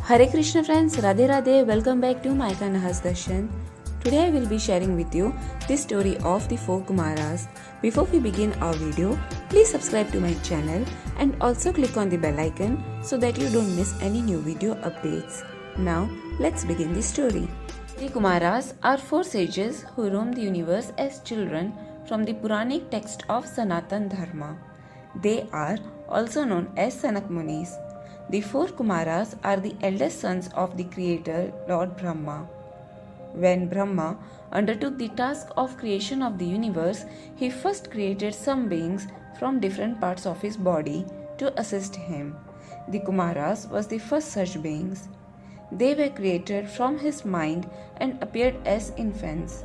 Hare Krishna friends, Radhe Radhe, welcome back to my Kanahas Darshan. Today I will be sharing with you the story of the four Kumaras. Before we begin our video, please subscribe to my channel and also click on the bell icon so that you don't miss any new video updates. Now let's begin the story. The Kumaras are four sages who roam the universe as children from the Puranic text of Sanathan Dharma. They are also known as Sanak Munis. The four Kumaras are the eldest sons of the creator Lord Brahma. When Brahma undertook the task of creation of the universe, he first created some beings from different parts of his body to assist him. The Kumaras was the first such beings. They were created from his mind and appeared as infants.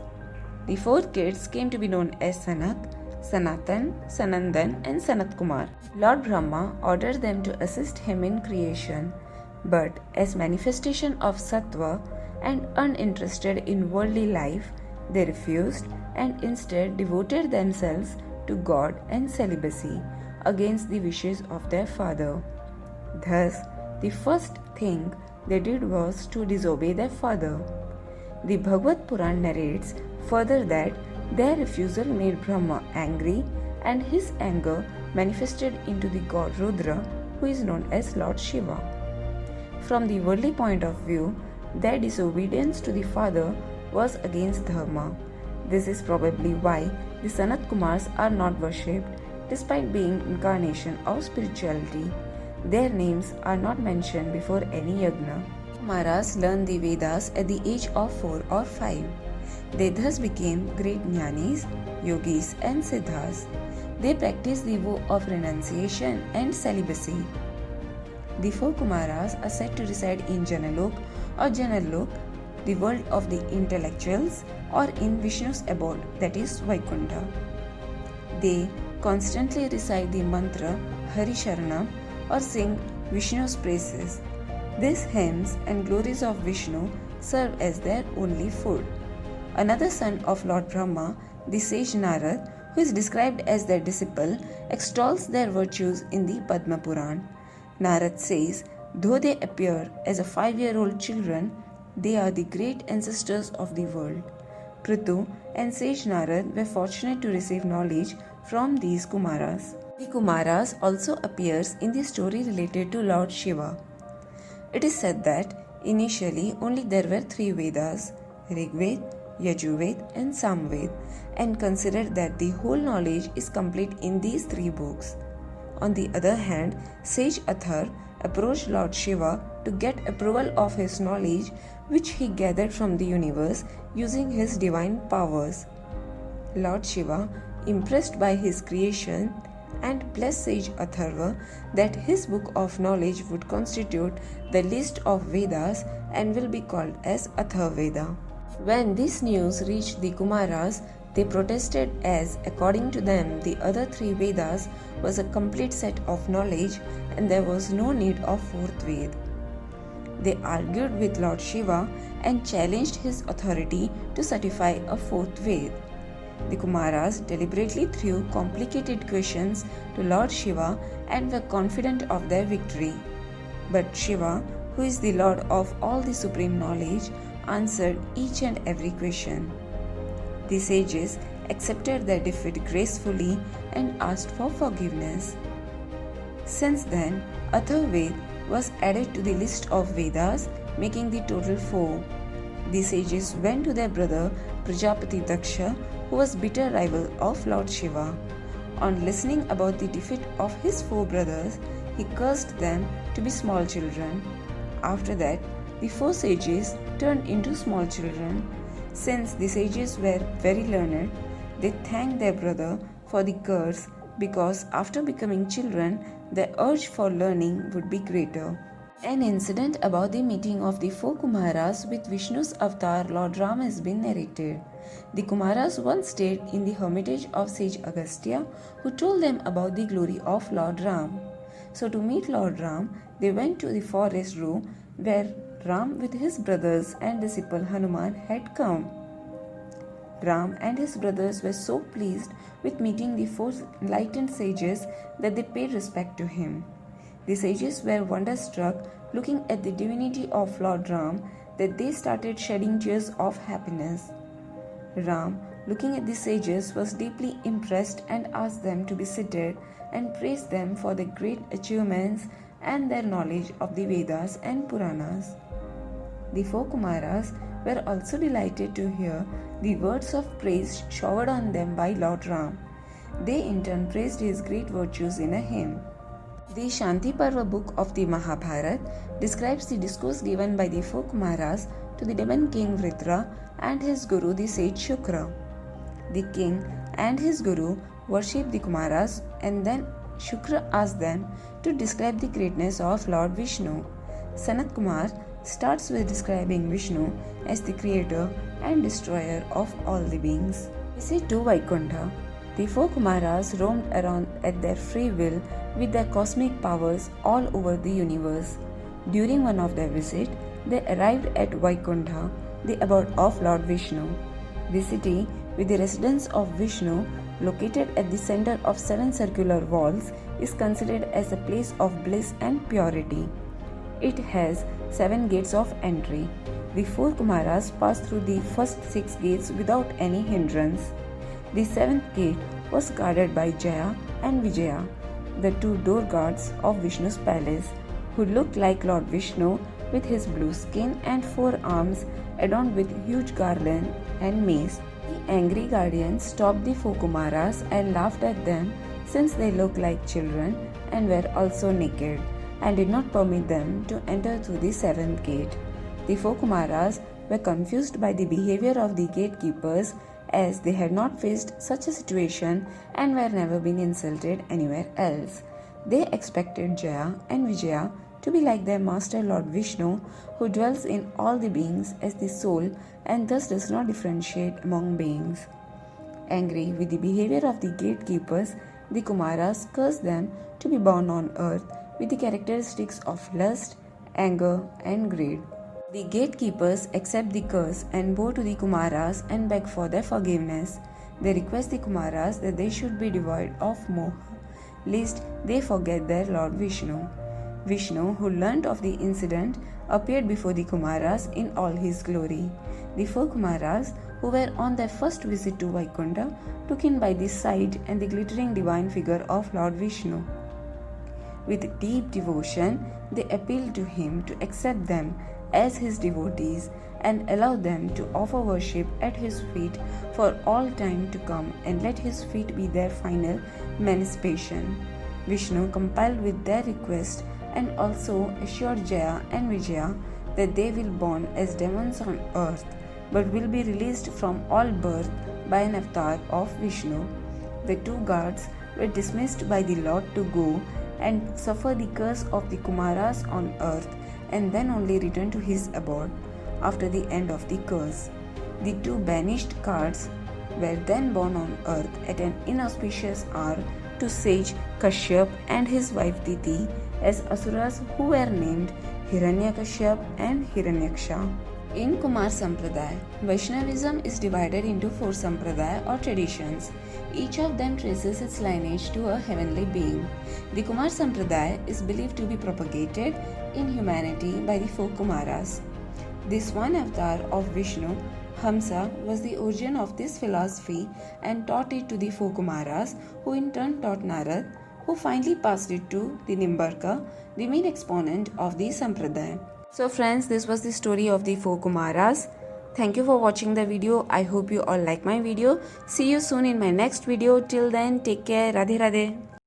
The four kids came to be known as Sanak, Sanathan, Sanandan and Sanat Kumar. Lord Brahma ordered them to assist him in creation, but as manifestation of sattva and uninterested in worldly life, they refused and instead devoted themselves to God and celibacy against the wishes of their father. Thus, the first thing they did was to disobey their father. The Bhagavad Puran narrates further that their refusal made Brahma angry, and his anger manifested into the god Rudra, who is known as Lord Shiva. From the worldly point of view, their disobedience to the father was against Dharma. This is probably why the Sanat Kumars are not worshipped, despite being incarnation of spirituality. Their names are not mentioned before any yagna. Kumaras learned the Vedas at the age of 4 or 5. They thus became great jnanis, yogis and siddhas. They practiced the vow of renunciation and celibacy. The four Kumaras are said to reside in Janalok or Janalok, the world of the intellectuals, or in Vishnu's abode, that is Vaikuntha. They constantly recite the mantra Hari Sharanam or sing Vishnu's praises. These hymns and glories of Vishnu serve as their only food. Another son of Lord Brahma, the sage Narad, who is described as their disciple, extols their virtues in the Padma Puran. Narad says, though they appear as a 5-year-old children, they are the great ancestors of the world. Prithu and sage Narad were fortunate to receive knowledge from these Kumaras. The Kumaras also appears in the story related to Lord Shiva. It is said that initially only there were 3 Vedas, Rigved, Yajurved and Samved, and considered that the whole knowledge is complete in these 3 books. On the other hand, sage Athar approached Lord Shiva to get approval of his knowledge, which he gathered from the universe using his divine powers. Lord Shiva, impressed by his creation, and blessed sage Atharva that his book of knowledge would constitute the list of Vedas and will be called as Atharveda. When this news reached the Kumaras, they protested as, according to them, the other 3 Vedas was a complete set of knowledge and there was no need of 4th Ved. They argued with Lord Shiva and challenged his authority to certify a 4th Ved. The Kumaras deliberately threw complicated questions to Lord Shiva and were confident of their victory. But Shiva, who is the Lord of all the supreme knowledge, answered each and every question. The sages accepted their defeat gracefully and asked for forgiveness. Since then, Atharved was added to the list of Vedas, making the total 4. The sages went to their brother Prajapati Daksha, who was bitter rival of Lord Shiva. On listening about the defeat of his 4 brothers, he cursed them to be small children. After that, the 4 sages turned into small children. Since the sages were very learned, they thanked their brother for the curse because after becoming children, their urge for learning would be greater. An incident about the meeting of the 4 Kumaras with Vishnu's avatar Lord Ram has been narrated. The Kumaras once stayed in the hermitage of sage Agastya, who told them about the glory of Lord Ram. So to meet Lord Ram, they went to the forest room where Ram with his brothers and disciple Hanuman had come. Ram and his brothers were so pleased with meeting the 4 enlightened sages that they paid respect to him. The sages were wonderstruck looking at the divinity of Lord Ram that they started shedding tears of happiness. Ram, looking at the sages, was deeply impressed and asked them to be seated and praised them for their great achievements and their knowledge of the Vedas and Puranas. The four Kumaras were also delighted to hear the words of praise showered on them by Lord Ram. They in turn praised his great virtues in a hymn. The Shanti Parva book of the Mahabharata describes the discourse given by the four Kumaras to the Devan king Vritra and his guru the sage Shukra. The king and his guru worshipped the Kumaras, and then Shukra asked them to describe the greatness of Lord Vishnu. Sanat Kumar starts with describing Vishnu as the creator and destroyer of all the beings. Visit to Vaikuntha. The four Kumaras roamed around at their free will with their cosmic powers all over the universe. During one of their visits, they arrived at Vaikuntha, the abode of Lord Vishnu. The city, with the residence of Vishnu, located at the center of 7 circular walls, is considered as a place of bliss and purity. It has 7 gates of entry. The four Kumaras passed through the first 6 gates without any hindrance. The 7th gate was guarded by Jaya and Vijaya, the 2 door guards of Vishnu's palace, who looked like Lord Vishnu with his blue skin and 4 arms adorned with huge garland and mace. The angry guardians stopped the four Kumaras and laughed at them, since they looked like children and were also naked, and did not permit them to enter through the 7th gate. The four Kumaras were confused by the behavior of the gatekeepers, as they had not faced such a situation and were never been insulted anywhere else. They expected Jaya and Vijaya to be like their master Lord Vishnu, who dwells in all the beings as the soul and thus does not differentiate among beings. Angry with the behavior of the gatekeepers, the Kumaras cursed them to be born on earth with the characteristics of lust, anger, and greed. The gatekeepers accept the curse and bow to the Kumaras and beg for their forgiveness. They request the Kumaras that they should be devoid of moha, lest they forget their Lord Vishnu. Vishnu, who learnt of the incident, appeared before the Kumaras in all his glory. The four Kumaras, who were on their first visit to Vaikuntha, took in by the sight and the glittering divine figure of Lord Vishnu. With deep devotion, they appealed to him to accept them as his devotees and allow them to offer worship at his feet for all time to come, and let his feet be their final emancipation. Vishnu complied with their request and also assured Jaya and Vijaya that they will born as demons on earth, but will be released from all birth by an avatar of Vishnu. The 2 guards were dismissed by the Lord to go and suffer the curse of the Kumaras on earth, and then only return to his abode after the end of the curse. The 2 banished guards were then born on earth at an inauspicious hour to sage Kashyap and his wife Diti as Asuras, who were named Hiranyakashyap and Hiranyaksha. In Kumar Sampradaya, Vaishnavism is divided into 4 Sampradaya or traditions. Each of them traces its lineage to a heavenly being. The Kumar Sampradaya is believed to be propagated in humanity by the 4 Kumaras. This one avatar of Vishnu, Hamsa, was the origin of this philosophy and taught it to the 4 Kumaras, who in turn taught Narad, who finally passed it to the Nimbarka, the main exponent of the Sampradaya. So friends, this was the story of the 4 Kumaras. Thank you for watching the video. I hope you all like my video. See you soon in my next video. Till then, take care. Radhe Radhe.